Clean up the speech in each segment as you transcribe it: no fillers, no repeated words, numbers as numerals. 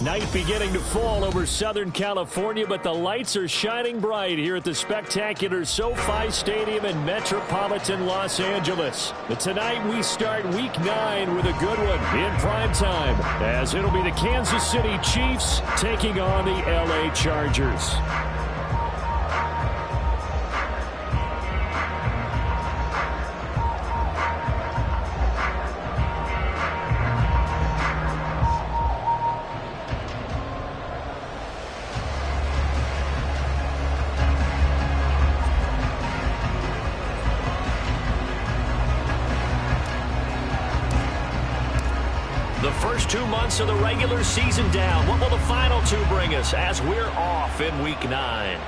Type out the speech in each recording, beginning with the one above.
Night beginning to fall over Southern California, but the lights are shining bright here at the spectacular SoFi Stadium in metropolitan Los Angeles. But tonight we start Week 9 with a good one in prime time, as it'll be the Kansas City Chiefs taking on the LA Chargers. The first 2 months of the regular season down. What will the final 2 bring us as we're off in Week 9?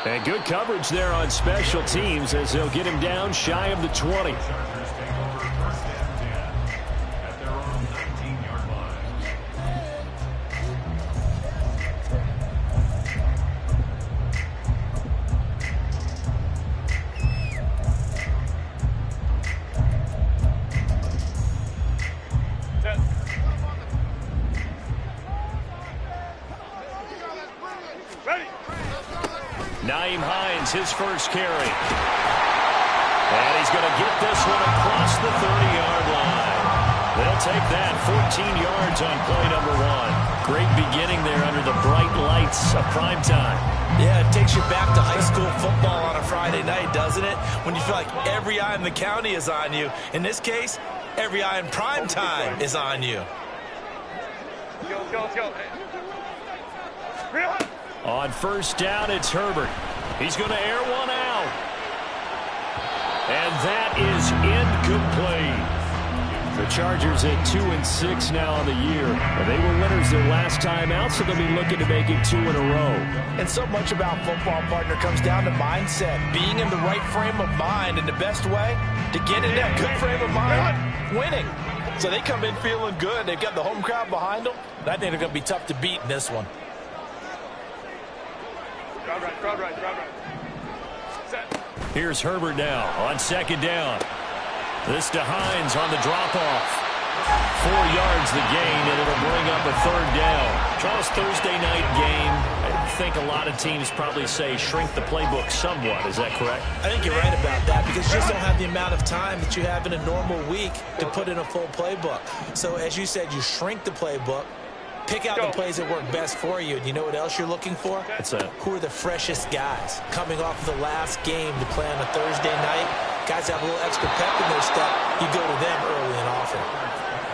And good coverage there on special teams as they'll get him down shy of the 20. Nyheim Hines, his first carry. And he's going to get this one across the 30-yard line. They'll take that 14 yards on play number 1. Great beginning there under the bright lights of prime time. Yeah, it takes you back to high school football on a Friday night, doesn't it? When you feel like every eye in the county is on you. In this case, every eye in prime time is on you. Let's go. On first down, it's Herbert. He's going to air one out. And that is incomplete. The Chargers at 2-6 now on the year. They were winners their last time out, so they'll be looking to make it 2 in a row. And so much about football, partner, comes down to mindset. Being in the right frame of mind, and the best way to get in that good frame of mind, winning. So they come in feeling good. They've got the home crowd behind them. I think they're going to be tough to beat in this one. Crowd right. Set. Here's Herbert now on second down. This to Hines on the drop-off. 4 yards the gain, and it'll bring up a third down. Charles, Thursday night game, I think a lot of teams probably say shrink the playbook somewhat. Is that correct? I think you're right about that because you just don't have the amount of time that you have in a normal week to put in a full playbook. So as you said, you shrink the playbook. Pick out the plays that work best for you. And you know what else you're looking for? What's that? Who are the freshest guys coming off of the last game to play on a Thursday night? Guys have a little extra pep in their step. You go to them early and often.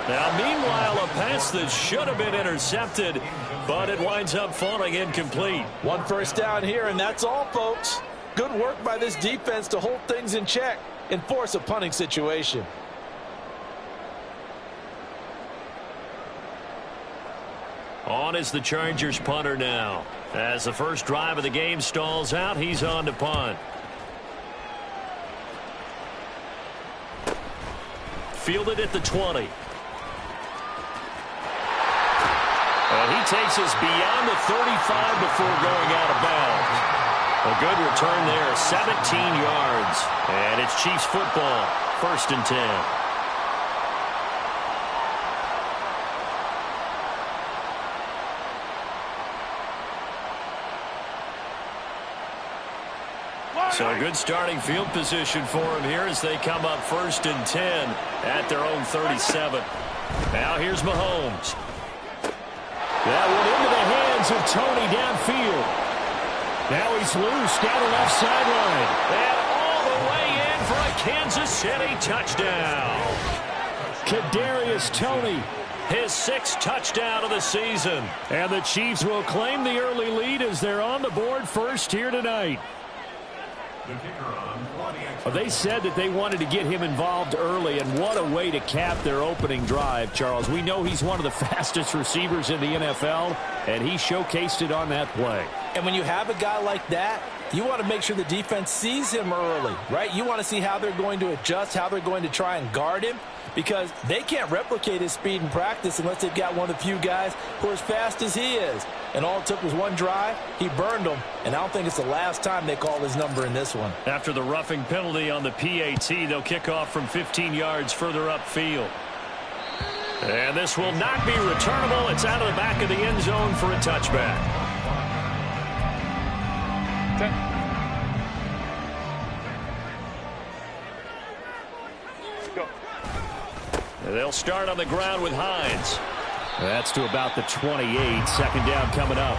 Now, meanwhile, a pass that should have been intercepted, but it winds up falling incomplete. 1 first down here, and that's all, folks. Good work by this defense to hold things in check and force a punting situation. On is the Chargers punter now. As the first drive of the game stalls out, he's on to punt. Fielded at the 20. And he takes us beyond the 35 before going out of bounds. A good return there, 17 yards. And it's Chiefs football, 1st and 10. So a good starting field position for him here as they come up 1st and 10 at their own 37. Now here's Mahomes. That one into the hands of Tony downfield. Now he's loose down the left sideline. And all the way in for a Kansas City touchdown. Kadarius Toney, his 6th touchdown of the season. And the Chiefs will claim the early lead as they're on the board first here tonight. Well, they said that they wanted to get him involved early, and what a way to cap their opening drive, Charles. We know he's one of the fastest receivers in the NFL, and he showcased it on that play. And when you have a guy like that, you want to make sure the defense sees him early, right? You want to see how they're going to adjust, how they're going to try and guard him, because they can't replicate his speed in practice unless they've got one of the few guys who are as fast as he is. And all it took was one drive. He burned them, and I don't think it's the last time they call his number in this one. After the roughing penalty on the PAT, they'll kick off from 15 yards further upfield. And this will not be returnable. It's out of the back of the end zone for a touchback. 10. Go. They'll start on the ground with Hines. That's to about the 28. Second down coming up.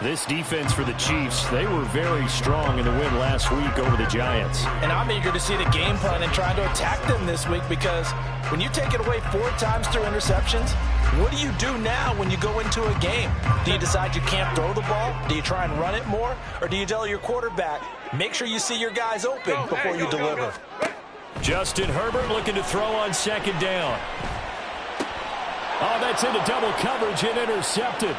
This defense for the Chiefs, they were very strong in the win last week over the Giants. And I'm eager to see the game plan and trying to attack them this week, because when you take it away 4 times through interceptions, what do you do now when you go into a game? Do you decide you can't throw the ball? Do you try and run it more? Or do you tell your quarterback, make sure you see your guys open before you deliver? Justin Herbert looking to throw on second down. Oh, that's into double coverage and intercepted.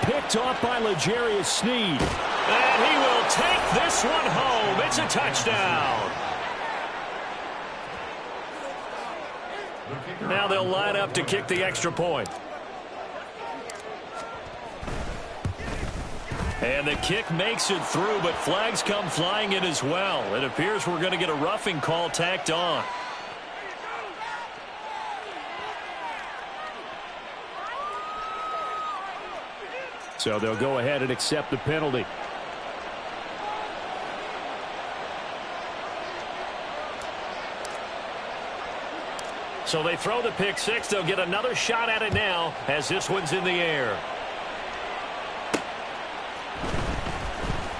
Picked off by L'Jarius Sneed. And he will take this one home. It's a touchdown. Now they'll line up to kick the extra point. And the kick makes it through, but flags come flying in as well. It appears we're going to get a roughing call tacked on. So they'll go ahead and accept the penalty. So they throw the pick six. They'll get another shot at it now as this one's in the air.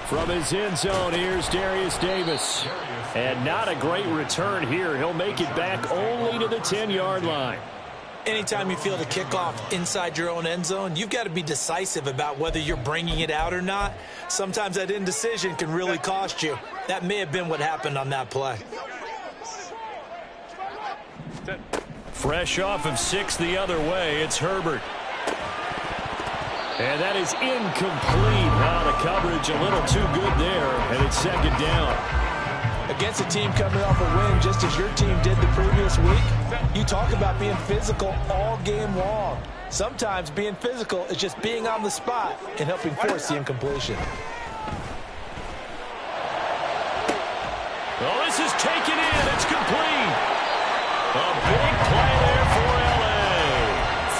From his end zone, here's Darius Davis. And not a great return here. He'll make it back only to the 10-yard line. Anytime you feel the kickoff inside your own end zone, you've got to be decisive about whether you're bringing it out or not. Sometimes that indecision can really cost you. That may have been what happened on that play. Fresh off of 6 the other way, it's Herbert. And that is incomplete. Wow, the coverage a little too good there, and it's second down. Against a team coming off a win just as your team did the previous week, you talk about being physical all game long. Sometimes being physical is just being on the spot and helping force the incompletion. Oh, this is taken in. It's complete. A big play there for L.A.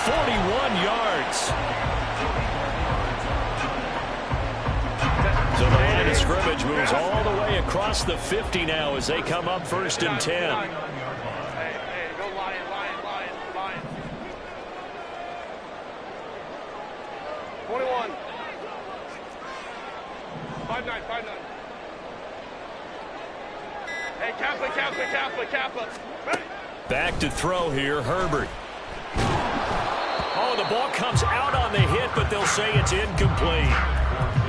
41 yards. So the line of scrimmage moves all the way across the 50 now as they come up 1st and 10. Hey, go Lion. 21. 5-9. Hey, Kappa. Ready? Back to throw here, Herbert. Oh, the ball comes out on the hit, but they'll say it's incomplete.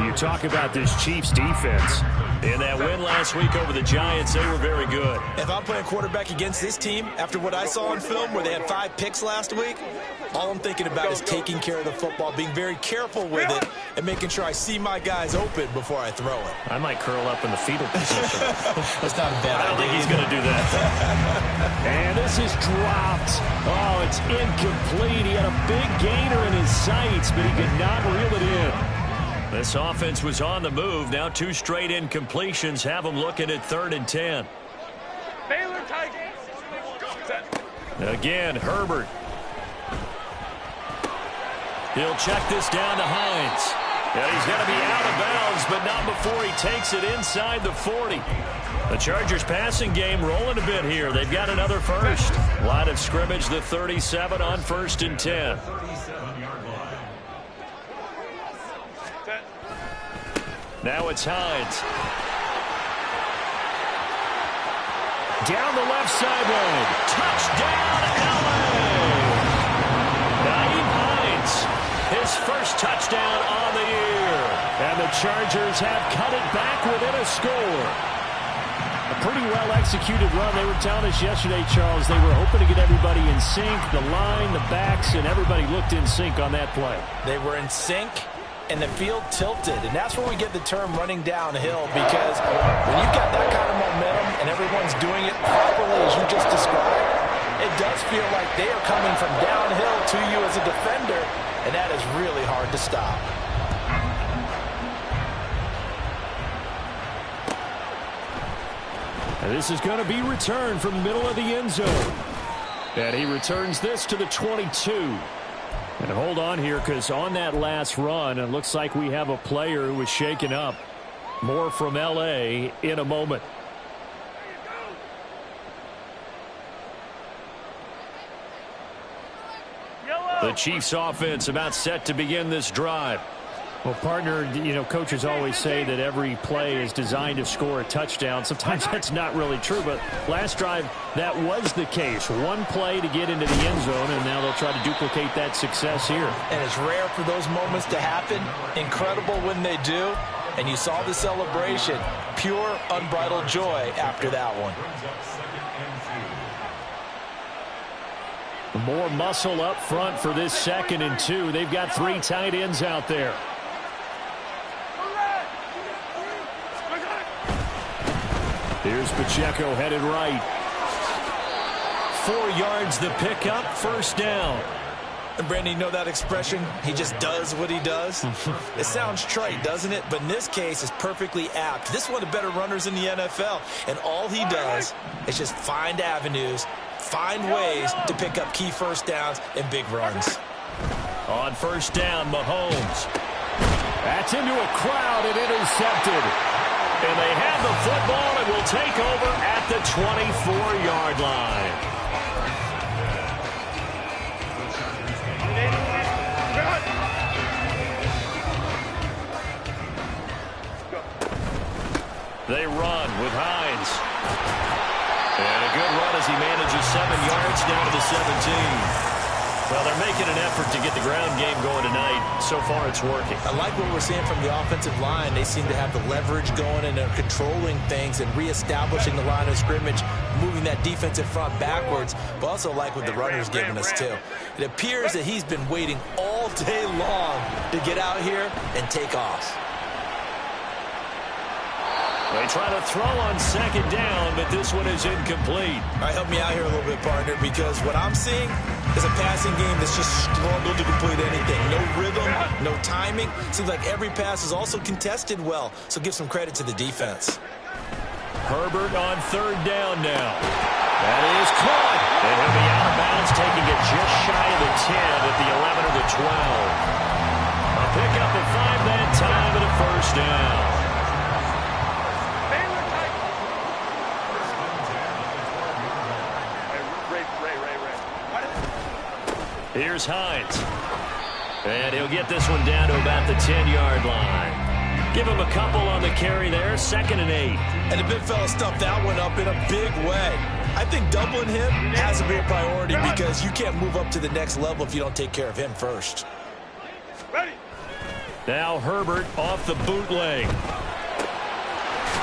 You talk about this Chiefs defense. In that win last week over the Giants, they were very good. If I'm playing quarterback against this team, after what I saw on film where they had 5 picks last week, all I'm thinking about is taking care of the football, being very careful with it, and making sure I see my guys open before I throw it. I might curl up in the fetal position. That's not a bad idea. I don't think he's going to do that. And this is dropped. Oh, it's incomplete. He had a big gainer in his sights, but he could not reel it in. This offense was on the move. Now 2 straight incompletions have them looking at 3rd and 10. Baylor Tigers. Again, Herbert. He'll check this down to Hines. And he's going to be out of bounds, but not before he takes it inside the 40. The Chargers passing game rolling a bit here. They've got another first. Line of scrimmage, the 37 on 1st and 10. Now it's Hines. Down the left sideline. Touchdown, L.A. Nyheim Hines, his first touchdown on the year. And the Chargers have cut it back within a score. A pretty well-executed run. They were telling us yesterday, Charles, they were hoping to get everybody in sync, the line, the backs, and everybody looked in sync on that play. They were in sync, and the field tilted. And that's where we get the term running downhill, because when you've got that kind of momentum and everyone's doing it properly as you just described, it does feel like they are coming from downhill to you as a defender, and that is really hard to stop. And this is going to be returned from the middle of the end zone. And he returns this to the 22. And hold on here, because on that last run, it looks like we have a player who was shaken up. More from L.A. in a moment. The Chiefs offense about set to begin this drive. Well, partner, you know, coaches always say that every play is designed to score a touchdown. Sometimes that's not really true, but last drive, that was the case. One play to get into the end zone, and now they'll try to duplicate that success here. And it's rare for those moments to happen. Incredible when they do. And you saw the celebration. Pure, unbridled joy after that one. More muscle up front for this 2nd and 2. They've got 3 tight ends out there. Here's Pacheco headed right. 4 yards the pickup, first down. And Brandon, you know that expression? He just does what he does. It sounds trite, doesn't it? But in this case, it's perfectly apt. This is one of the better runners in the NFL. And all he does is just find avenues, find ways to pick up key first downs and big runs. On first down, Mahomes. That's into a crowd and intercepted. And they have the football and will take over at the 24-yard line. They run with Hines. And a good run as he manages 7 yards down to the 17. Well, they're making an effort to get the ground game going tonight. So far, it's working. I like what we're seeing from the offensive line. They seem to have the leverage going, and they're controlling things and reestablishing the line of scrimmage, moving that defensive front backwards, but also like what the runner's giving us, too. It appears that he's been waiting all day long to get out here and take off. They try to throw on 2nd down, but this one is incomplete. All right, help me out here a little bit, partner, because what I'm seeing is a passing game that's just struggled to complete anything. No rhythm, no timing. Seems like every pass is also contested well, so give some credit to the defense. Herbert on 3rd down now. That is caught. And he'll be out of bounds, taking it just shy of the 10 at the 11 or the 12. A pickup of 5 that time and a first down. Here's Hines. And he'll get this one down to about the 10-yard line. Give him a couple on the carry there, 2nd and 8. And the big fella stuffed that one up in a big way. I think doubling him has to be a priority because you can't move up to the next level if you don't take care of him first. Ready. Now Herbert off the bootleg.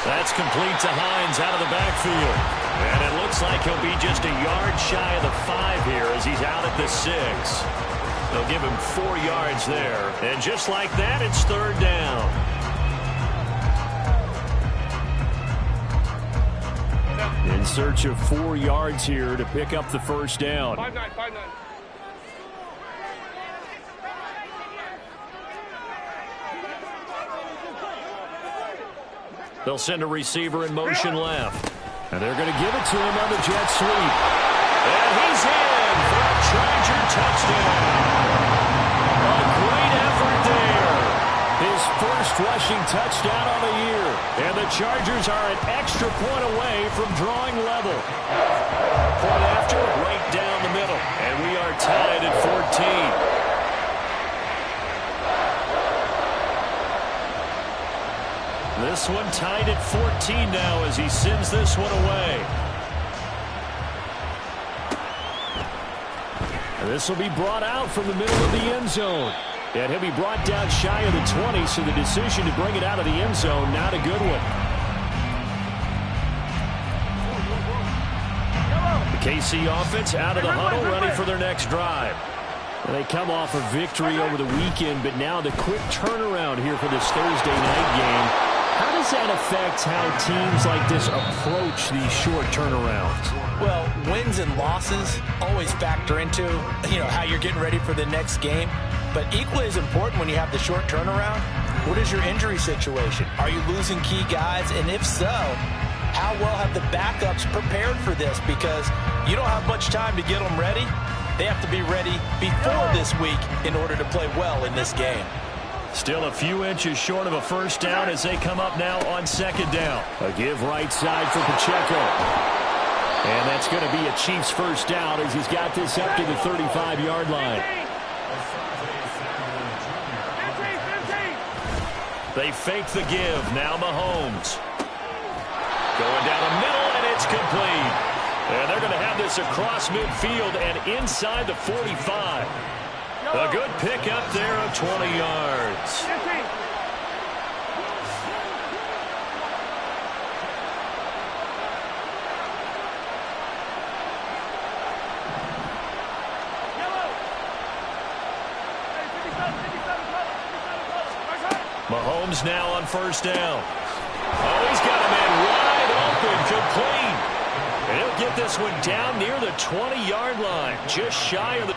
That's complete to Hines out of the backfield. And it looks like he'll be just a yard shy of the 5 here as he's out at the 6. They'll give him 4 yards there. And just like that, it's 3rd down. In search of 4 yards here to pick up the first down. 5-9, 5-9. They'll send a receiver in motion left. And they're going to give it to him on the jet sweep. And he's in for a Charger touchdown. A great effort there. His first rushing touchdown on the year. And the Chargers are an extra point away from drawing level. Point after, right down the middle. And we are tied at 14. This one tied at 14 now as he sends this one away. And this will be brought out from the middle of the end zone. And he'll be brought down shy of the 20, so the decision to bring it out of the end zone, not a good one. KC offense out of the huddle, ready for their next drive. They come off a victory over the weekend, but now the quick turnaround here for this Thursday night game. How does that affect how teams like this approach these short turnarounds? Well, wins and losses always factor into, how you're getting ready for the next game. But equally as important when you have the short turnaround, what is your injury situation? Are you losing key guys? And if so, how well have the backups prepared for this? Because you don't have much time to get them ready. They have to be ready before this week in order to play well in this game. Still a few inches short of a first down as they come up now on second down. A give right side for Pacheco. And that's going to be a Chiefs first down as he's got this up to the 35-yard line. They fake the give. Now Mahomes. Going down the middle, and it's complete. And they're going to have this across midfield and inside the 45. A good pick up there of 20 yards. Mahomes now on first down. Oh, he's got a man wide open, complete. And he'll get this one down near the 20-yard line, just shy of the...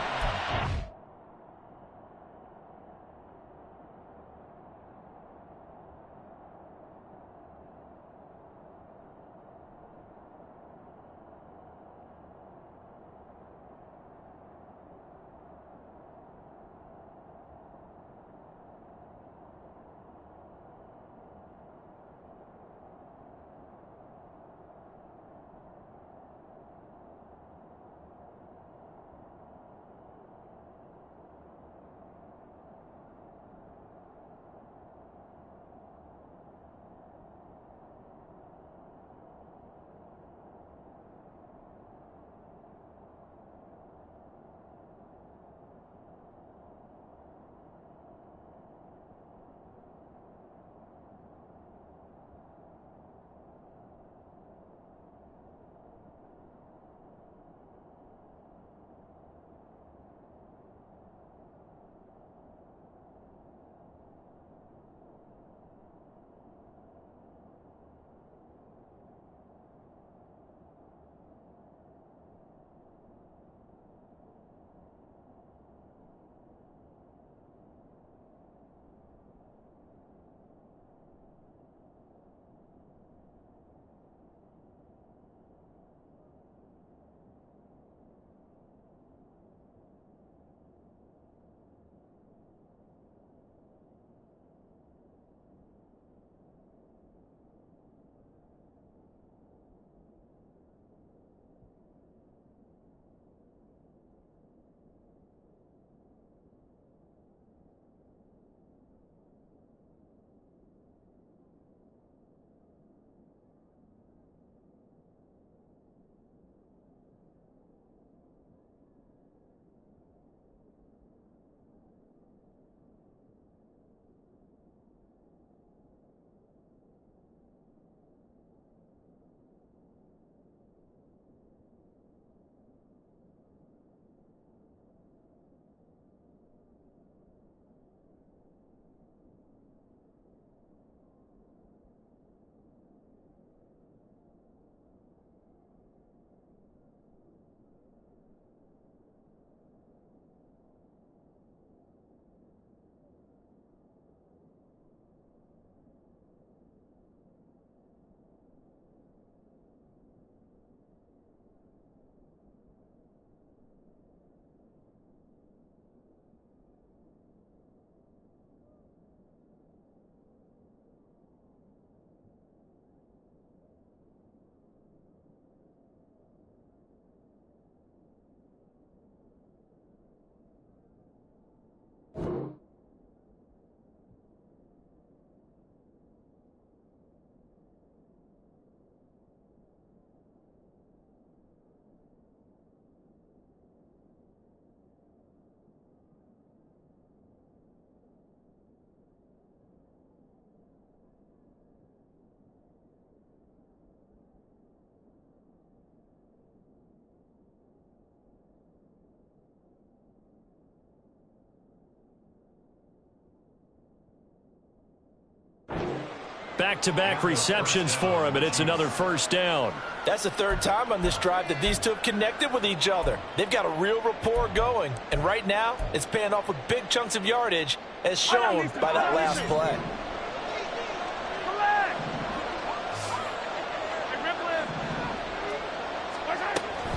back-to-back receptions for him, and it's another first down. That's the third time on this drive that these two have connected with each other. They've got a real rapport going, and right now it's paying off with big chunks of yardage as shown by that last play.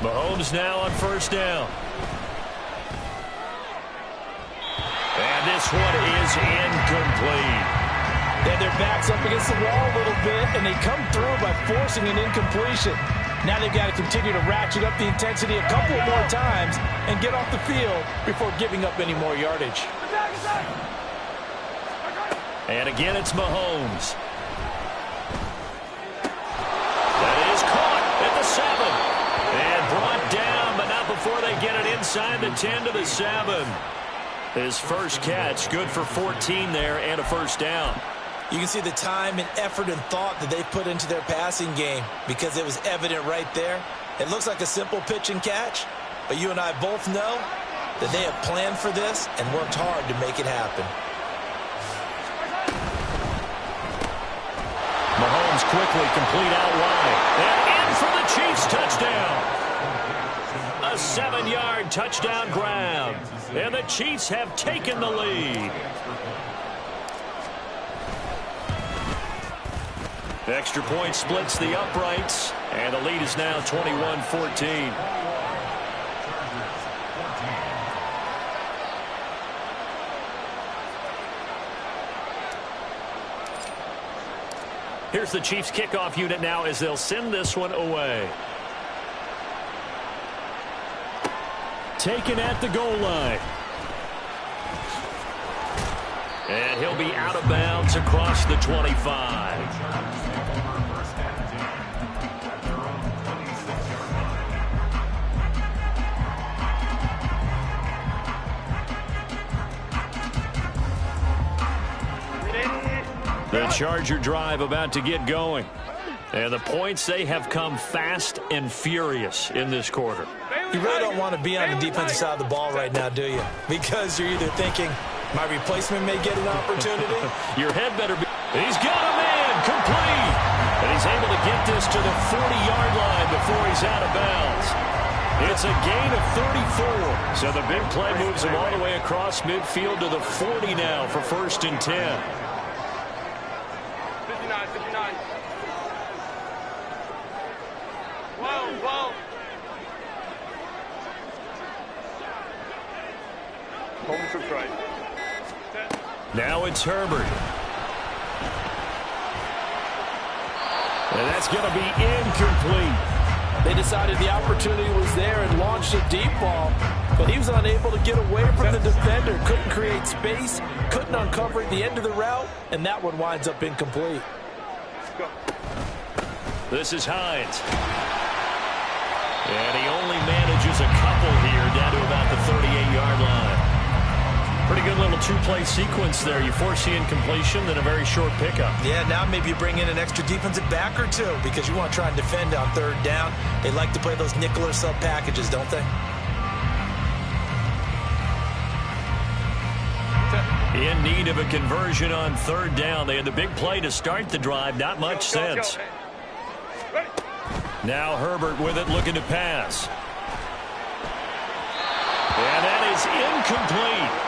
Mahomes now on first down. And this one is incomplete. Then their back's up against the wall a little bit, and they come through by forcing an incompletion. Now they've got to continue to ratchet up the intensity a couple more times and get off the field before giving up any more yardage. And again, it's Mahomes. That is caught at the 7. And brought down, but not before they get it inside the 10 to the 7. His first catch, good for 14 there and a first down. You can see the time and effort and thought that they put into their passing game because it was evident right there. It looks like a simple pitch and catch, but you and I both know that they have planned for this and worked hard to make it happen. Mahomes quickly complete out wide. And in for the Chiefs touchdown. A 7-yard touchdown grab. And the Chiefs have taken the lead. Extra point splits the uprights, and the lead is now 21-14. Here's the Chiefs kickoff unit now as they'll send this one away. Taken at the goal line. And he'll be out of bounds across the 25. The Charger drive about to get going. And the points, they have come fast and furious in this quarter. You really don't want to be on the defensive side of the ball right now, do you? Because you're either thinking, my replacement may get an opportunity. Your head better be. He's got a man complete. And he's able to get this to the 40-yard line before he's out of bounds. It's a gain of 34. So the big play moves him all the way across midfield to the 40 now for 1st and 10. 59. Whoa. Holmes looks right. Now it's Herbert. And that's going to be incomplete. They decided the opportunity was there and launched a deep ball, but he was unable to get away from the defender, couldn't create space, couldn't uncover at the end of the route, and that one winds up incomplete. This is Hines. And he only manages a couple here down to about the 38-yard line. Pretty good little two-play sequence there. You force the incompletion, then a very short pickup. Yeah, now maybe you bring in an extra defensive back or two because you want to try and defend on 3rd down. They like to play those nickel or sub packages, don't they? In need of a conversion on 3rd down. They had the big play to start the drive. Not much sense. Now Herbert with it, looking to pass. And that is incomplete.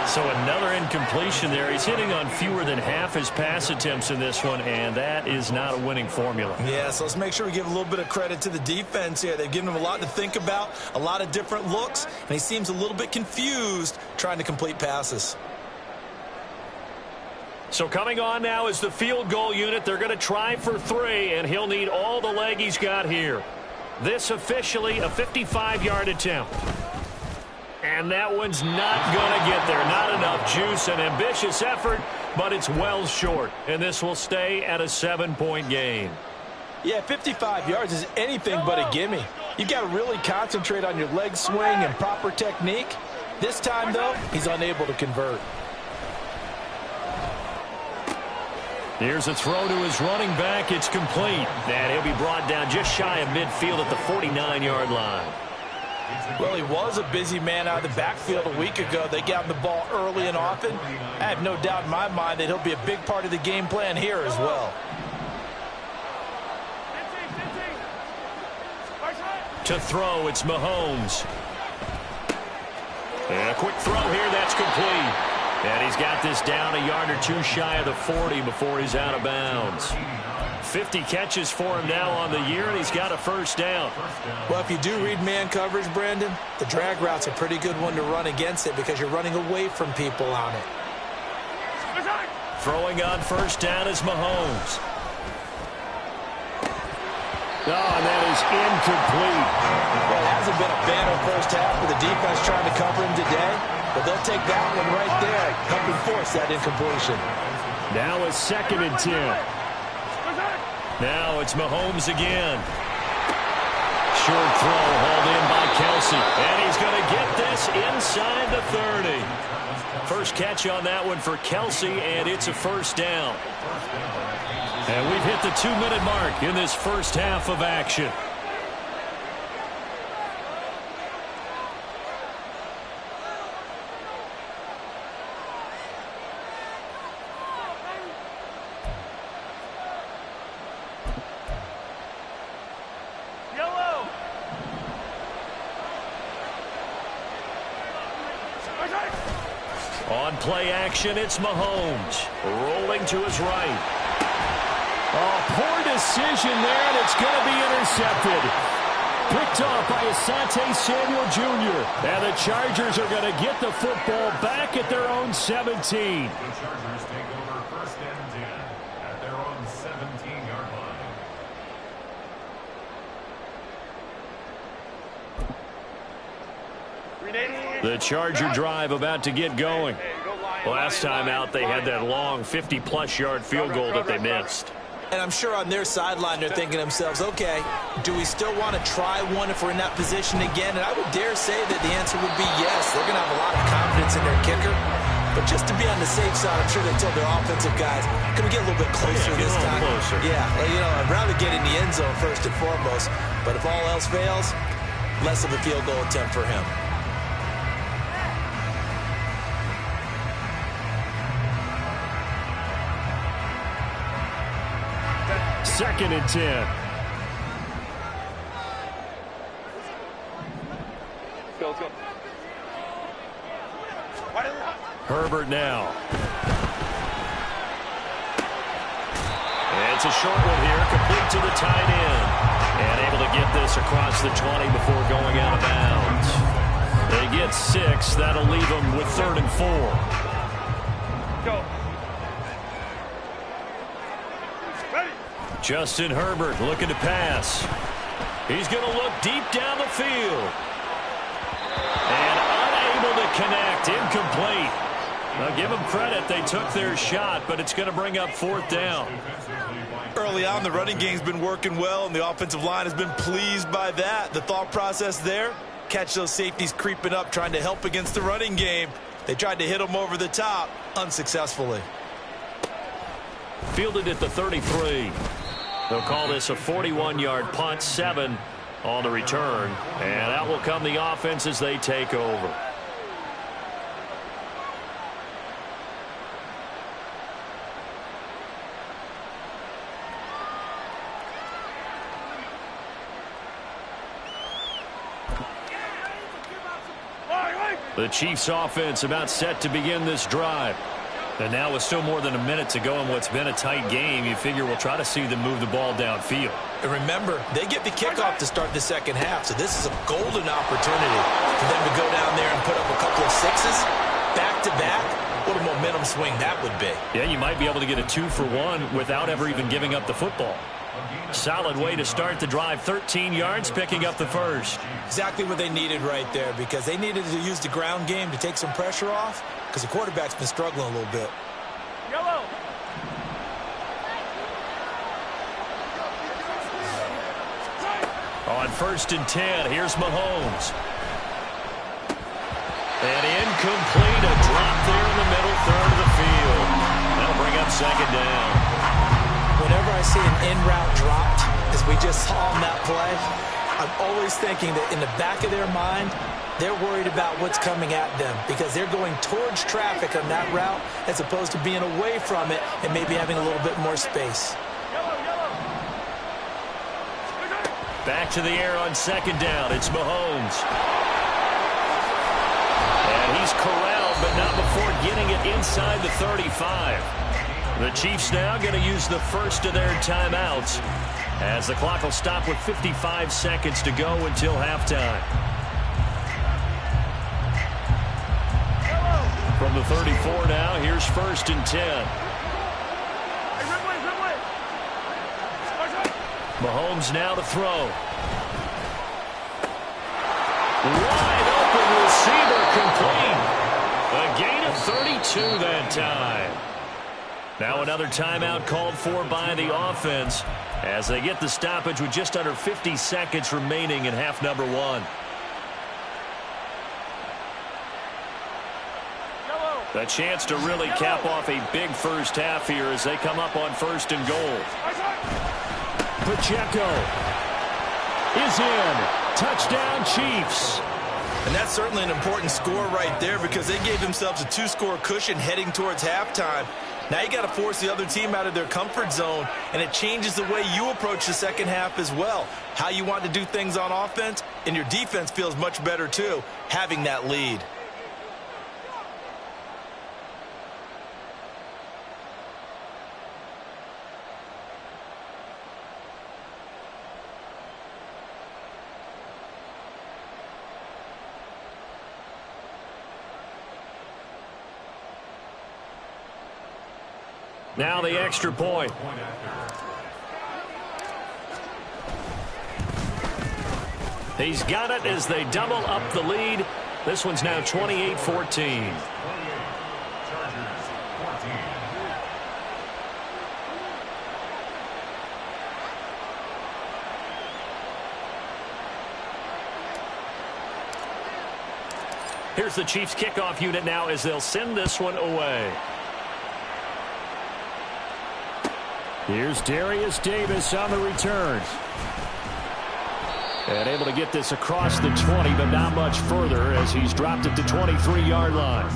So another incompletion there. He's hitting on fewer than half his pass attempts in this one, and that is not a winning formula. Yeah, so let's make sure we give a little bit of credit to the defense here. They've given him a lot to think about, a lot of different looks, and he seems a little bit confused trying to complete passes. So coming on now is the field goal unit. They're going to try for 3, and he'll need all the leg he's got here. This officially a 55-yard attempt. And that one's not going to get there. Not enough juice. An ambitious effort, but it's well short. And this will stay at a 7-point game. Yeah, 55 yards is anything but a gimme. You've got to really concentrate on your leg swing and proper technique. This time, though, he's unable to convert. Here's a throw to his running back. It's complete. And he'll be brought down just shy of midfield at the 49-yard line. Well, he was a busy man out of the backfield a week ago. They got him the ball early and often. I have no doubt in my mind that he'll be a big part of the game plan here as well. To throw, it's Mahomes. And a quick throw here, that's complete. And he's got this down a yard or two shy of the 40 before he's out of bounds. 50 catches for him now on the year, and he's got a first down. Well, if you do read man coverage, Brandon, the drag route's a pretty good one to run against it because you're running away from people on it. Throwing on first down is Mahomes. Oh, and that is incomplete. Well, it hasn't been a banner first half with the defense trying to cover him today, but they'll take that one right there, helping force that incompletion. Now a 2nd and 10. Now it's Mahomes again. Short throw hauled in by Kelce, and he's going to get this inside the 30. First catch on that one for Kelce, and it's a first down. And we've hit the 2-minute mark in this first half of action. Yellow. On play action, it's Mahomes. Rolling to his right. Oh, poor decision there, and it's going to be intercepted. Picked off by Asante Samuel Jr. And the Chargers are going to get the football back at their own 17. The Chargers take over 1st and 10 at their own 17-yard line. The Charger drive about to get going. Last time out, they had that long 50-plus yard field goal that they missed. And I'm sure on their sideline they're thinking to themselves, okay, do we still want to try one if we're in that position again? And I would dare say that the answer would be yes. They're going to have a lot of confidence in their kicker. But just to be on the safe side, I'm sure they told their offensive guys, can we get a little bit closer this time? Closer. Yeah, well, you know, I'd rather get in the end zone first and foremost. But if all else fails, less of a field goal attempt for him. Second and 10. Go, let's go. Herbert now. It's a short one here, complete to the tight end. And able to get this across the 20 before going out of bounds. They get 6. That'll leave them with 3rd and 4. Go. Justin Herbert looking to pass. He's going to look deep down the field. And unable to connect. Incomplete. Now give them credit. They took their shot, but it's going to bring up 4th down. Early on, the running game's been working well, and the offensive line has been pleased by that. The thought process there, catch those safeties creeping up, trying to help against the running game. They tried to hit them over the top, unsuccessfully. Fielded at the 33. They'll call this a 41-yard punt, 7 on the return. And out will come the offense as they take over. The Chiefs offense about set to begin this drive. And now with still more than a minute to go in what's been a tight game, you figure we'll try to see them move the ball downfield. And remember, they get the kickoff to start the second half, so this is a golden opportunity for them to go down there and put up a couple of 6s back-to-back. What a momentum swing that would be. Yeah, you might be able to get a 2-for-1 without ever even giving up the football. Solid way to start the drive. 13 yards, picking up the first. Exactly what they needed right there, because they needed to use the ground game to take some pressure off, because the quarterback's been struggling a little bit. Yellow. On 1st and 10, here's Mahomes. And incomplete, a drop there in the middle third of the field. That'll bring up 2nd down. Whenever I see an in-route dropped, as we just saw on that play, I'm always thinking that in the back of their mind, they're worried about what's coming at them because they're going towards traffic on that route as opposed to being away from it and maybe having a little bit more space. Back to the air on second down. It's Mahomes. And he's corralled, but not before getting it inside the 35. The Chiefs now going to use the first of their timeouts as the clock will stop with 55 seconds to go until halftime. From the 34 now, here's first and 10. Mahomes now to throw. Wide open receiver complete. A gain of 32 that time. Now another timeout called for by the offense as they get the stoppage with just under 50 seconds remaining in half number one. A chance to really cap off a big first half here as they come up on first and goal. Pacheco is in. Touchdown, Chiefs. And that's certainly an important score right there because they gave themselves a 2-score cushion heading towards halftime. Now you got to force the other team out of their comfort zone, and it changes the way you approach the second half as well. How you want to do things on offense, and your defense feels much better too, having that lead. Now the extra point. He's got it as they double up the lead. This one's now 28-14. Chargers 14. Here's the Chiefs kickoff unit now as they'll send this one away. Here's Darius Davis on the return. And able to get this across the 20, but not much further as he's dropped it to 23-yard line.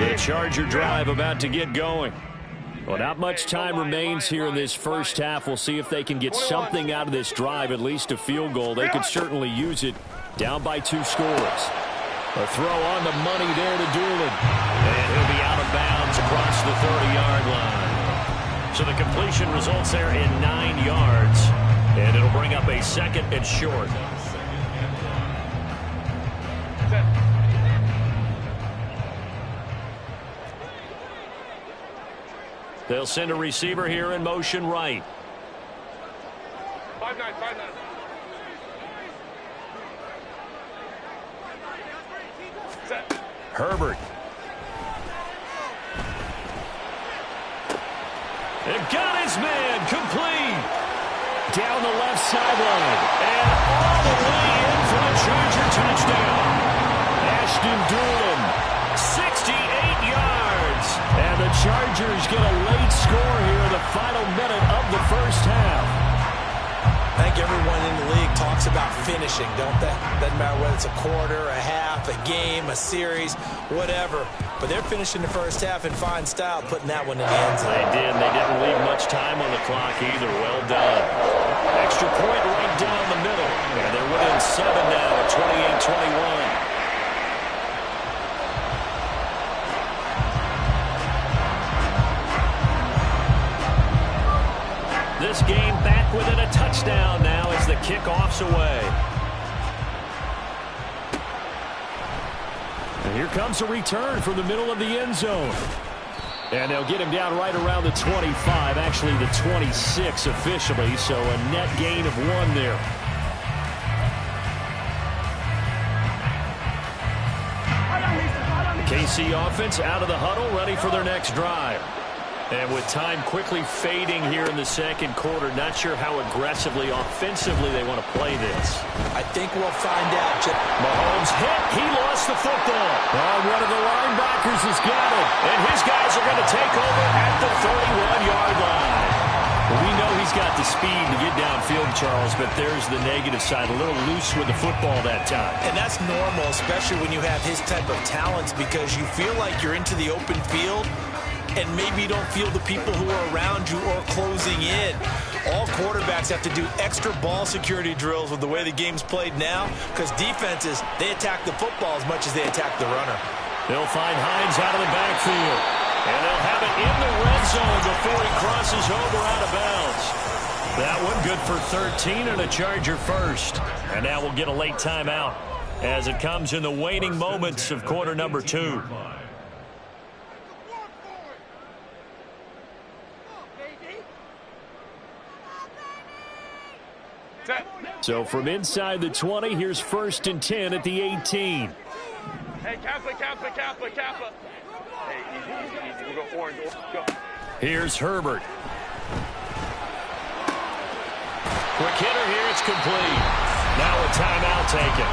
The Charger drive about to get going. Well, not much time remains here in this first half. We'll see if they can get something out of this drive, at least a field goal. They could certainly use it. Down by 2 scores. A throw on the money there to Doolin. And he'll be out of bounds across the 30-yard line. So the completion results there in 9 yards. And it'll bring up a second and short. They'll send a receiver here in motion right. 5-9. Set. Herbert. And got his man complete. Down the left sideline. And all the way in for a Charger touchdown. Ashton Doolin, 68 yards. And the Chargers get a late score here in the final minute of the first half. I think everyone in the league talks about finishing, don't they? Doesn't matter whether it's a quarter, a half, a game, a series, whatever. But they're finishing the first half in fine style, putting that one in the end zone. They did, and they didn't leave much time on the clock either. Well done. Extra point right down the middle. And they're within 7 now at 28-21. This game back within a touchdown now as the kickoff's away. And here comes a return from the middle of the end zone. And they'll get him down right around the 25, actually the 26 officially, so a net gain of 1 there. The KC offense out of the huddle, ready for their next drive. And with time quickly fading here in the second quarter, not sure how aggressively, offensively they want to play this. I think we'll find out. Mahomes hit. He lost the football. Oh, one of the linebackers has got it. And his guys are going to take over at the 31-yard line. We know he's got the speed to get downfield, Charles, but there's the negative side. A little loose with the football that time. And that's normal, especially when you have his type of talents, because you feel like you're into the open field and maybe you don't feel the people who are around you or closing in. All quarterbacks have to do extra ball security drills with the way the game's played now, because defenses, they attack the football as much as they attack the runner. They'll find Hines out of the backfield. And they'll have it in the red zone before he crosses over out of bounds. That one good for 13 and a Charger first. And now we'll get a late timeout as it comes in the waning moments of quarter number 2. So from inside the 20, here's 1st and 10 at the 18. Hey, Kappa. Hey, easy. We'll go orange. Go. Here's Herbert. Quick hitter here. It's complete. Now a timeout taken.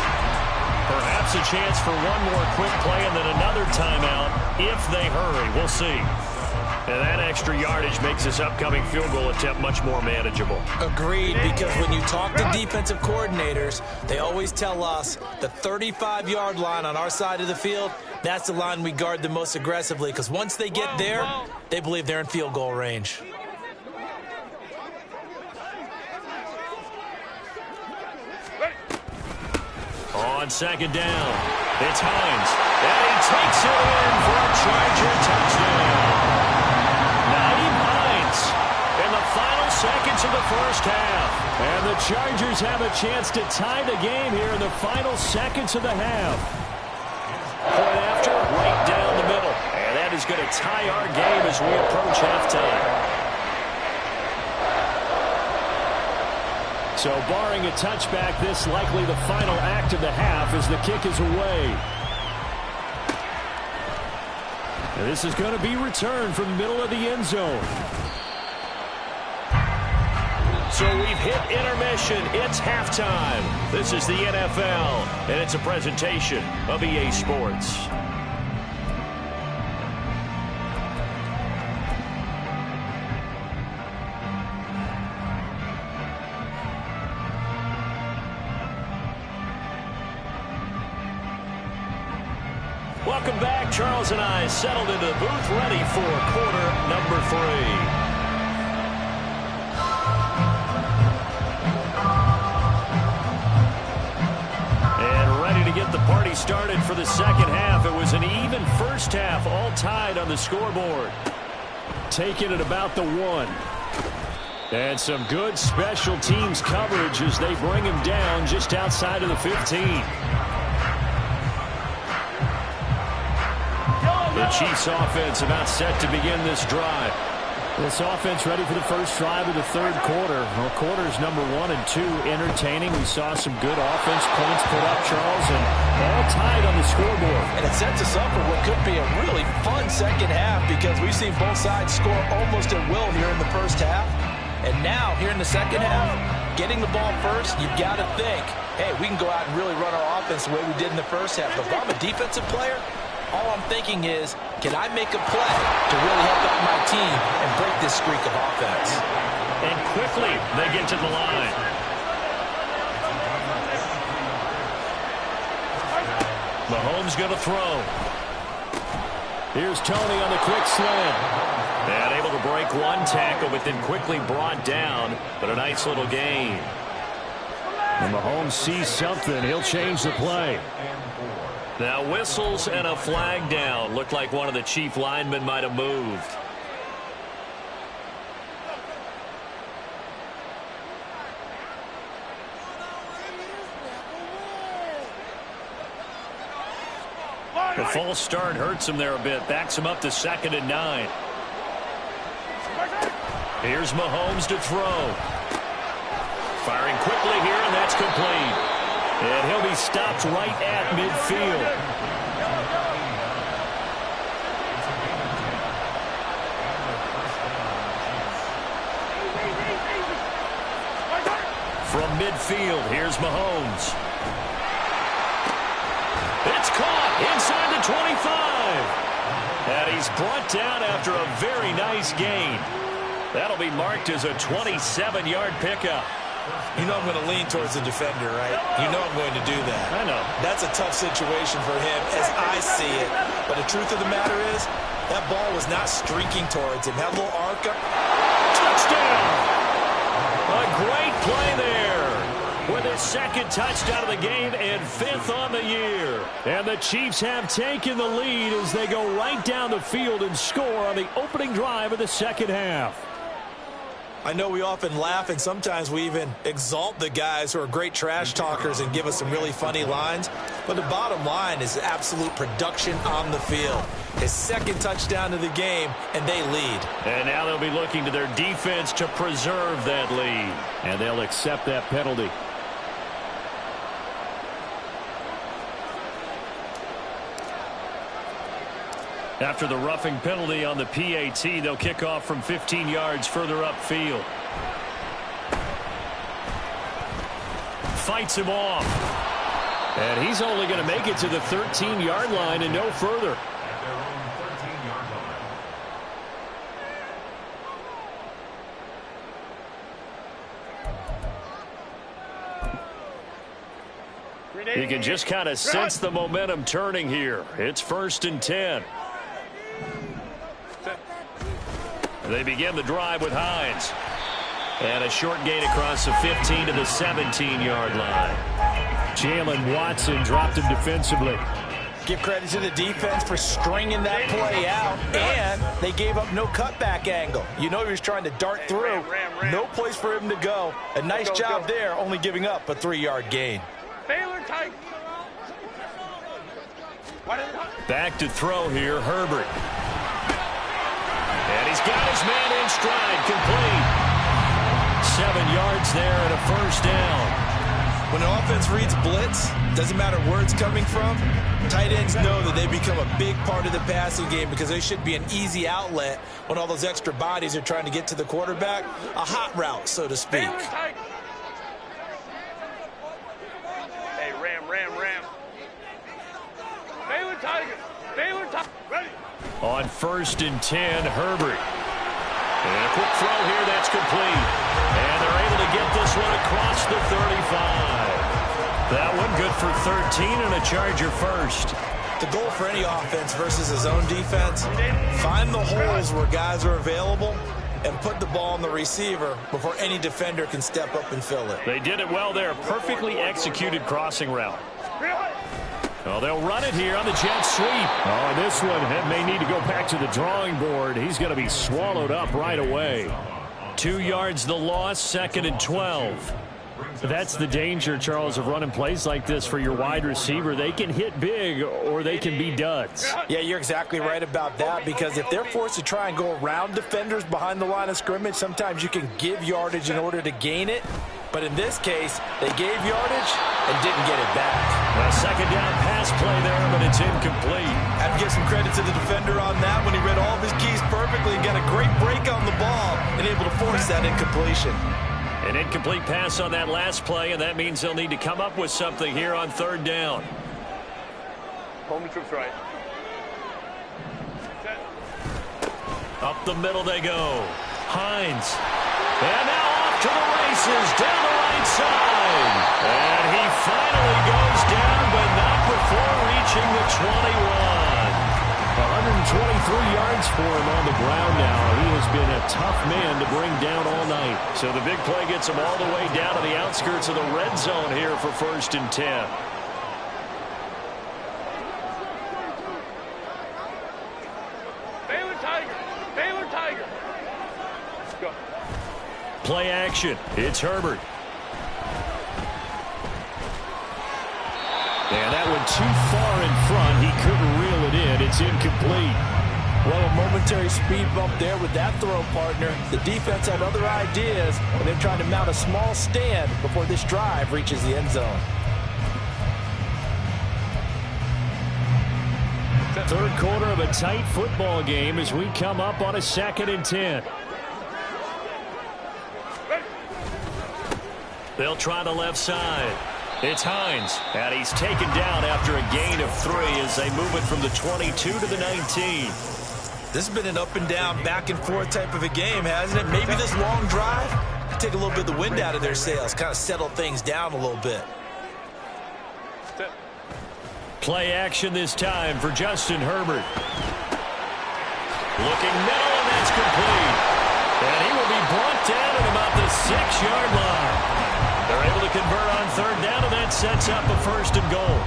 Perhaps a chance for one more quick play and then another timeout if they hurry. We'll see. And that extra yardage makes this upcoming field goal attempt much more manageable. Agreed, because when you talk to defensive coordinators, they always tell us the 35-yard line on our side of the field, that's the line we guard the most aggressively, because once they get there, they believe they're in field goal range. On second down, it's Hines. And he takes it in for a Charger touchdown. Nyheim Hines in the final seconds of the first half. And the Chargers have a chance to tie the game here in the final seconds of the half. Point after, right down the middle. And that is going to tie our game as we approach halftime. So barring a touchback, this likely the final act of the half as the kick is away. And this is going to be returned from the middle of the end zone. So we've hit intermission. It's halftime. This is the NFL, and it's a presentation of EA Sports. Welcome back. Charles and I settled into the booth, ready for quarter number 3. And ready to get the party started for the second half. It was an even first half, all tied on the scoreboard. Taking it about the 1. And some good special teams coverage as they bring him down just outside of the 15. The Chiefs offense about set to begin this drive. This offense ready for the first drive of the third quarter. Well, quarters number 1 and 2 entertaining. We saw some good offense points put up, Charles, and all tied on the scoreboard. And it sets us up for what could be a really fun second half, because we've seen both sides score almost at will here in the first half. And now, here in the second half, getting the ball first, you've got to think, hey, we can go out and really run our offense the way we did in the first half. But if I'm a defensive player, all I'm thinking is, can I make a play to really help out my team and break this streak of offense? And quickly, they get to the line. Mahomes going to throw. Here's Tony on the quick slant. And able to break one tackle, but then quickly brought down. But a nice little gain. And Mahomes sees something. He'll change the play. Now whistles and a flag down. Looked like one of the Chief linemen might have moved. The false start hurts him there a bit. Backs him up to 2nd and 9. Here's Mahomes to throw. Firing quickly here, and that's complete. And he'll be stopped right at midfield. midfield. Here's Mahomes. It's caught inside the 25. And he's brought down after a very nice gain. That'll be marked as a 27-yard pickup. You know I'm going to lean towards the defender, right? You know I'm going to do that. I know. That's a tough situation for him as I see it. But the truth of the matter is, that ball was not streaking towards him. Had a little arc up. Touchdown! A great play there. With his second touchdown of the game and 5th on the year. And the Chiefs have taken the lead as they go right down the field and score on the opening drive of the second half. I know we often laugh and sometimes we even exalt the guys who are great trash talkers and give us some really funny lines. But the bottom line is absolute production on the field. His second touchdown of the game, and they lead. And now they'll be looking to their defense to preserve that lead. And they'll accept that penalty. After the roughing penalty on the PAT, they'll kick off from 15 yards further upfield. Fights him off. And he's only going to make it to the 13-yard line and no further. At their own 13-yard line. You can just kind of sense the momentum turning here. It's 1st and 10. They begin the drive with Hines. And a short gain across the 15 to the 17-yard line. Jalen Watson dropped him defensively. Give credit to the defense for stringing that play out, and they gave up no cutback angle. You know he was trying to dart through. No place for him to go. A nice job there, only giving up a 3-yard gain. Baylor tight. Back to throw here, Herbert. And he's got his man in stride, complete. 7 yards there and a 1st down. When an offense reads blitz, doesn't matter where it's coming from, tight ends know that they become a big part of the passing game because they should be an easy outlet when all those extra bodies are trying to get to the quarterback. A hot route, so to speak. Hey, Ram. Baylor Tiger. Ready. On 1st and 10, Herbert. And a quick throw here, that's complete. And they're able to get this one across the 35. That one good for 13 and a Charger first. The goal for any offense versus his own defense, find the holes where guys are available and put the ball on the receiver before any defender can step up and fill it. They did it well there. Perfectly executed crossing route. Well, they'll run it here on the jet sweep. Oh, this one may need to go back to the drawing board. He's going to be swallowed up right away. 2 yards the loss, 2nd and 12. That's the danger, Charles, of running plays like this for your wide receiver. They can hit big or they can be duds. Yeah, you're exactly right about that, because if they're forced to try and go around defenders behind the line of scrimmage, sometimes you can give yardage in order to gain it. But in this case, they gave yardage and didn't get it back. A 2nd down pass play there, but it's incomplete. I have to give some credit to the defender on that when he read all of his keys perfectly and got a great break on the ball and able to force that incompletion. An incomplete pass on that last play, and that means they'll need to come up with something here on 3rd down. Home troops right. Set. Up the middle they go. Hines. And now off to the races down the right side. And he finally goes down, but not before reaching the 21. 123 yards for him on the ground now. He has been a tough man to bring down all night. So the big play gets him all the way down to the outskirts of the red zone here for 1st and 10. Baylor Tiger. Go. Play action. It's Herbert. And that one too far in front. He couldn't reel it in. It's incomplete. Well, a momentary speed bump there with that throw, partner. The defense had other ideas, and they're trying to mount a small stand before this drive reaches the end zone. 3rd quarter of a tight football game as we come up on a 2nd and 10. They'll try the left side. It's Hines, and he's taken down after a gain of 3 as they move it from the 22 to the 19. This has been an up and down, back and forth type of a game, hasn't it? Maybe this long drive take a little bit of the wind out of their sails, kind of settle things down a little bit. Play action this time for Justin Herbert. Looking middle, and that's complete. And he will be brought down at about the 6-yard line. They're able to convert on 3rd down, and that sets up a 1st and goal.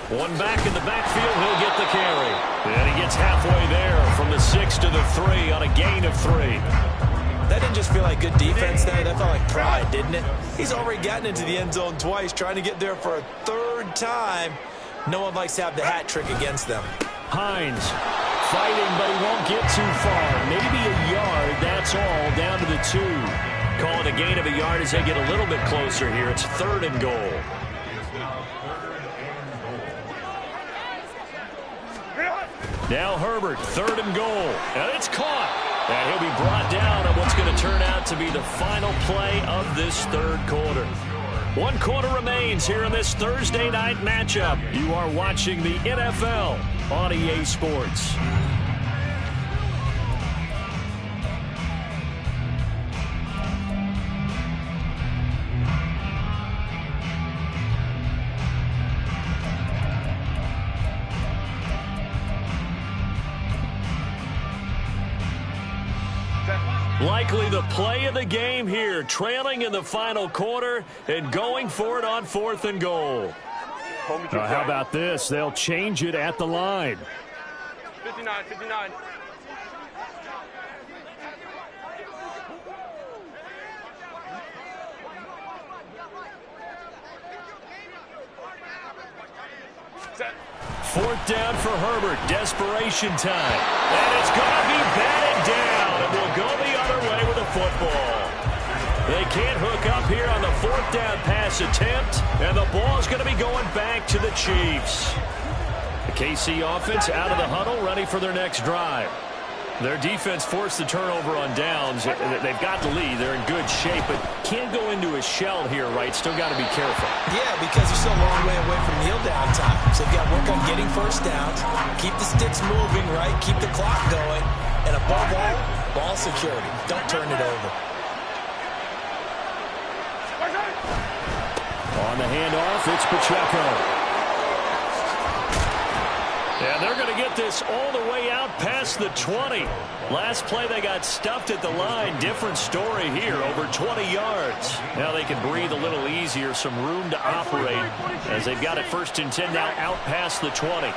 One back in the backfield, he'll get the carry. And he gets halfway there from the 6 to the 3 on a gain of 3. That didn't just feel like good defense there. That felt like pride, didn't it? He's already gotten into the end zone twice, trying to get there for a 3rd time. No one likes to have the hat trick against them. Hines fighting, but he won't get too far. Maybe a yard, that's all, down to the 2. Call it a gain of a yard as they get a little bit closer here. It's 3rd and goal. Now Herbert, 3rd and goal. And it's caught. And he'll be brought down on what's going to turn out to be the final play of this 3rd quarter. 1 quarter remains here in this Thursday night matchup. You are watching the NFL on EA Sports. Likely the play of the game here, trailing in the final quarter and going for it on 4th and goal. How about this? They'll change it at the line. 59, 59. Set. 4th down for Herbert. Desperation time. And it's going to be batted down. And will go the other way with the football. They can't hook up here on the 4th down pass attempt. And the ball's going to be going back to the Chiefs. The KC offense out of the huddle, ready for their next drive. Their defense forced the turnover on downs. They've got the lead. They're in good shape, but can't go into a shell here, right? Still got to be careful. Yeah, because you're still a long way away from kneel down time. So you've got to work on getting 1st downs, keep the sticks moving, right? Keep the clock going. And above all, ball security. Don't turn it over. On the handoff, it's Pacheco. And they're going to get this all the way out past the 20. Last play, they got stuffed at the line. Different story here, over 20 yards. Now they can breathe a little easier, some room to operate as they've got it 1st and 10 now out past the 20. A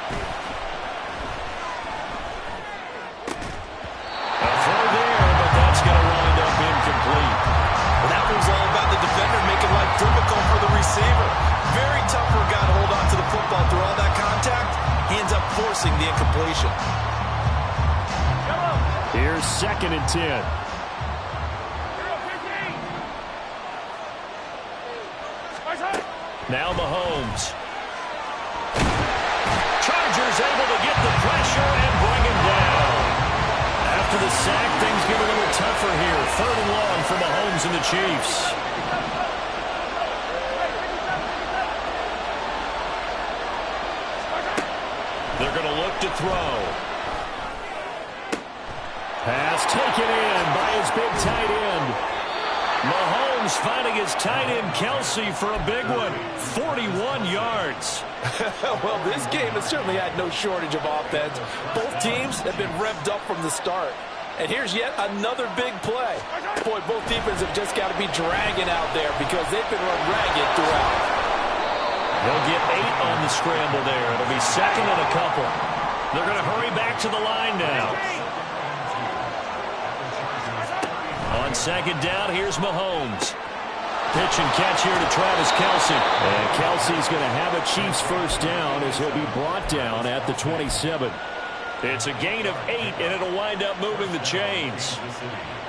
throw there, but that's going to wind up incomplete. Well, that was all about the defender making life difficult for the receiver. Very tough for a guy to hold on to the football through all that contact. He ends up forcing the incompletion. Here's 2nd and 10. Now Mahomes. Chargers able to get the pressure and bring him down. After the sack, things get a little tougher here. 3rd and long for Mahomes and the Chiefs. They're going to look to throw. Pass taken in by his big tight end. Mahomes finding his tight end Kelce for a big one. 41 yards. Well, this game has certainly had no shortage of offense. Both teams have been revved up from the start. And here's yet another big play. Boy, both defenses have just got to be dragging out there because they've been run ragged throughout. They'll get 8 on the scramble there. It'll be 2nd and a couple. They're going to hurry back to the line now. On 2nd down, here's Mahomes. Pitch and catch here to Travis Kelce. And Kelce's going to have a Chiefs 1st down as he'll be brought down at the 27. It's a gain of 8, and it'll wind up moving the chains.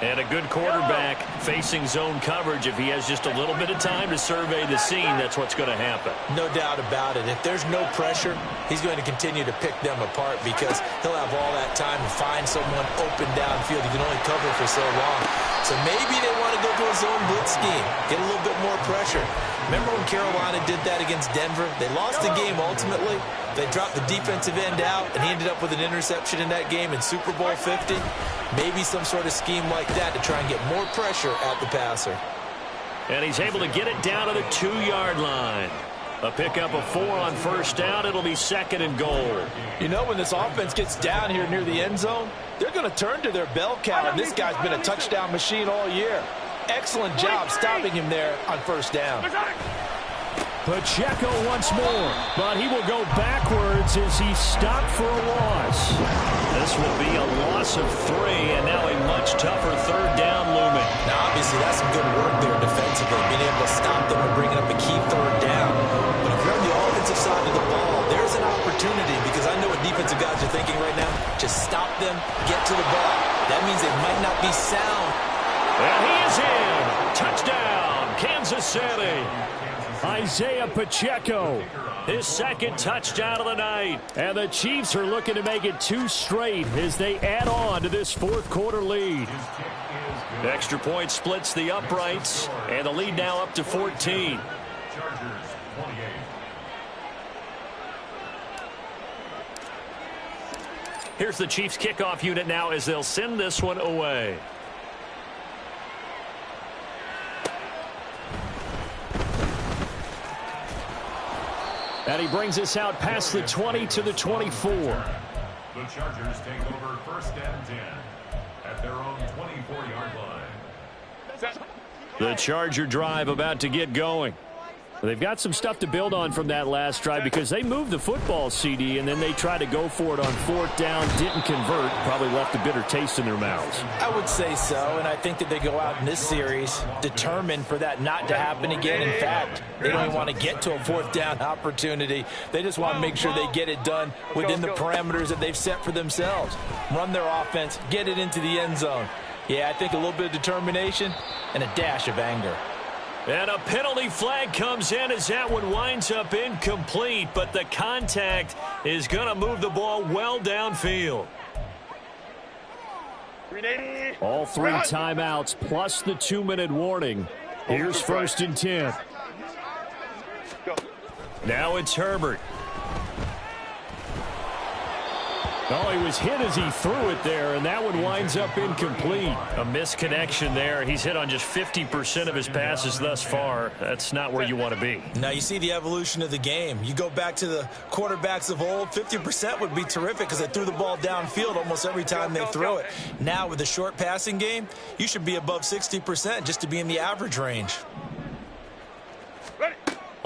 And a good quarterback facing zone coverage. If he has just a little bit of time to survey the scene, that's what's going to happen. No doubt about it. If there's no pressure, he's going to continue to pick them apart because he'll have all that time to find someone open downfield. He can only cover for so long. So maybe they want to go to a zone blitz scheme, get a little bit more pressure. Remember when Carolina did that against Denver? They lost the game ultimately. They dropped the defensive end out, and he ended up with an interception in that game in Super Bowl 50. Maybe some sort of scheme like that to try and get more pressure at the passer. And he's able to get it down to the 2-yard line. A pickup of 4 on first down. It'll be 2nd and goal. You know, when this offense gets down here near the end zone, they're going to turn to their bell cow, and this guy's been a touchdown machine all year. Excellent job stopping him there on first down. Pacheco once more, but he will go backwards as he stopped for a loss. This will be a loss of 3, and now a much tougher 3rd down looming. Now, obviously, that's some good work there defensively, being able to stop them and bringing up a key 3rd down. But if you're on the offensive side of the ball, there's an opportunity, because I know what defensive guys are thinking right now. Just stop them, get to the ball. That means they might not be sound. And he is in. Touchdown, Kansas City. Isaiah Pacheco, his 2nd touchdown of the night. And the Chiefs are looking to make it 2 straight as they add on to this 4th quarter lead. Extra point splits the uprights, and the lead now up to 14. Here's the Chiefs kickoff unit now as they'll send this one away. And he brings us out past the 20 to the 24. The Chargers take over 1st and 10 at their own 24-yard line. The Charger drive about to get going. They've got some stuff to build on from that last drive because they moved the football, CD, and then they tried to go for it on 4th down, didn't convert, probably left a bitter taste in their mouths. I would say so, and I think that they go out in this series determined for that not to happen again. In fact, they don't even want to get to a 4th down opportunity. They just want to make sure they get it done within the parameters that they've set for themselves. Run their offense, get it into the end zone. Yeah, I think a little bit of determination and a dash of anger. And a penalty flag comes in as that one winds up incomplete, but the contact is going to move the ball well downfield. All 3 timeouts plus the 2-minute warning. Here's 1st and 10. Now it's Herbert. Oh, he was hit as he threw it there, and that one winds up incomplete. A misconnection there. He's hit on just 50% of his passes thus far. That's not where you want to be. Now you see the evolution of the game. You go back to the quarterbacks of old, 50% would be terrific because they threw the ball downfield almost every time they throw it. Now with the short passing game, you should be above 60% just to be in the average range.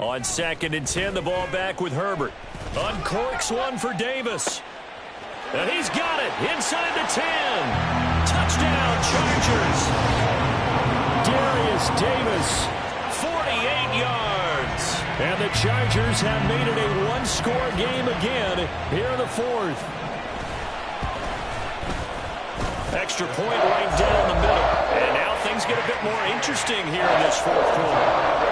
On 2nd and 10, the ball back with Herbert. Uncorks one for Davis. And he's got it inside the 10. Touchdown, Chargers. Darius Davis, 48 yards. And the Chargers have made it a 1-score game again here in the 4th. Extra point right down the middle. And now things get a bit more interesting here in this 4th quarter.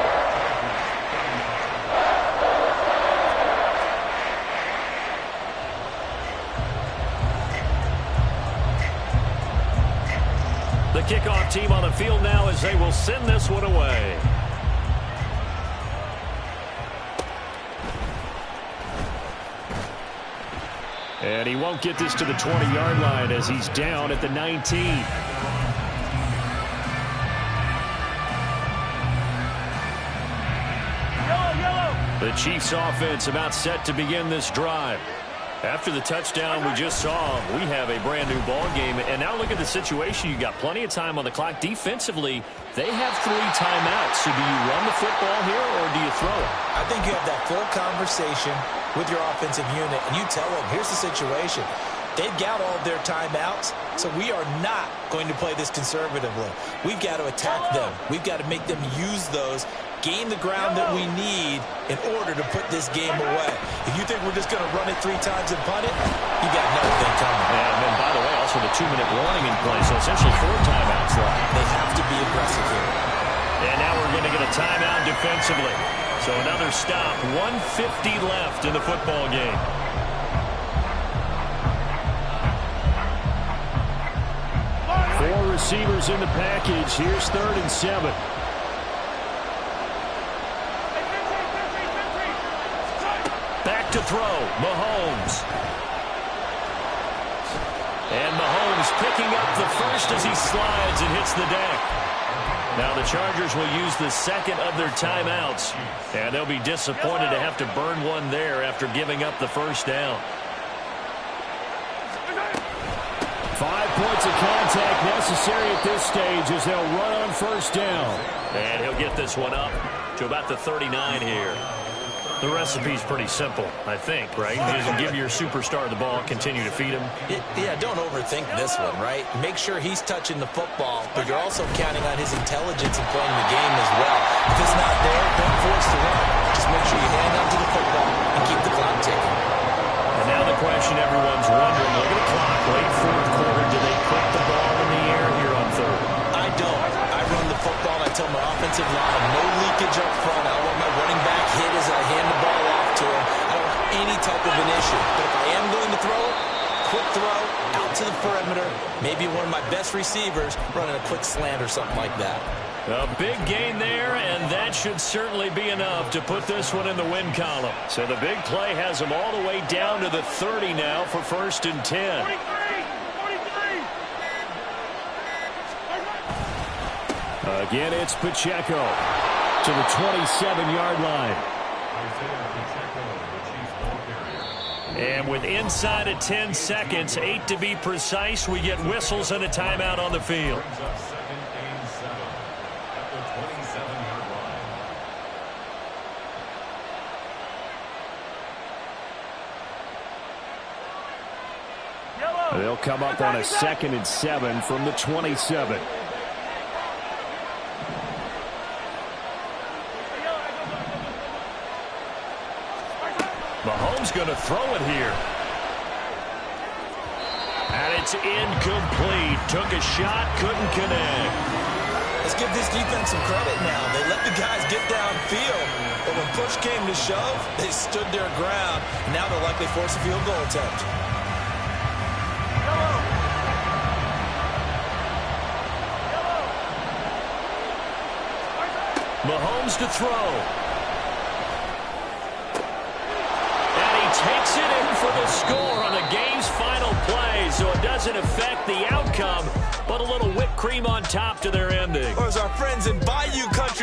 The kickoff team on the field now as they will send this one away. And he won't get this to the 20-yard line as he's down at the 19. The Chiefs offense about set to begin this drive. After the touchdown we just saw, we have a brand new ball game. And now look at the situation. You got plenty of time on the clock. Defensively, they have 3 timeouts. So do you run the football here or do you throw it? I think you have that full conversation with your offensive unit, and you tell them, here's the situation. They've got all of their timeouts, so we are not going to play this conservatively. We've got to attack them. We've got to make them use those, gain the ground that we need in order to put this game away. If you think we're just going to run it 3 times and punt it, you got another thing coming. And then, by the way, also the 2-minute warning in play, so essentially 4 timeouts left. They have to be aggressive here. And now we're going to get a timeout defensively. So another stop, 1:50 left in the football game. Four receivers in the package. Here's 3rd and 7. Back to throw, Mahomes. And Mahomes picking up the first as he slides and hits the deck. Now the Chargers will use the second of their timeouts, and they'll be disappointed to have to burn one there after giving up the first down. 5 points of contact necessary at this stage as they'll run on first down. And he'll get this one up to about the 39 here. The recipe's pretty simple, I think, right? You just give your superstar the ball, continue to feed him. Yeah, don't overthink this one, right? Make sure he's touching the football, but you're also counting on his intelligence in playing the game as well. If it's not there, don't force the run. Just make sure you hand on to the football and keep the clock ticking. And now the question everyone's wondering, look at the clock, late 4th quarter, do they put the ball in the air here on 3rd? I don't. I run the football, and I tell my offensive line, no leakage up front. I don't want my running back hit as I hand the ball off to him. I don't want any type of an issue. But if I am going to throw it, quick throw, out to the perimeter, maybe one of my best receivers running a quick slant or something like that. A big gain there, and that should certainly be enough to put this one in the win column. So the big play has them all the way down to the 30 now for 1st and 10. 43! Again, it's Pacheco to the 27-yard line. And with inside of 10 seconds, 8 to be precise, we get whistles and a timeout on the field. They'll come up on a 2nd and 7 from the 27. Mahomes going to throw it here. And it's incomplete. Took a shot, couldn't connect. Let's give this defense some credit now. They let the guys get downfield. But when push came to shove, they stood their ground. Now they'll likely force a field goal attempt. Mahomes to throw. And he takes it in for the score on the game's final play, so it doesn't affect the outcome, but a little whipped cream on top to their ending. Or as our friends in Bayou Country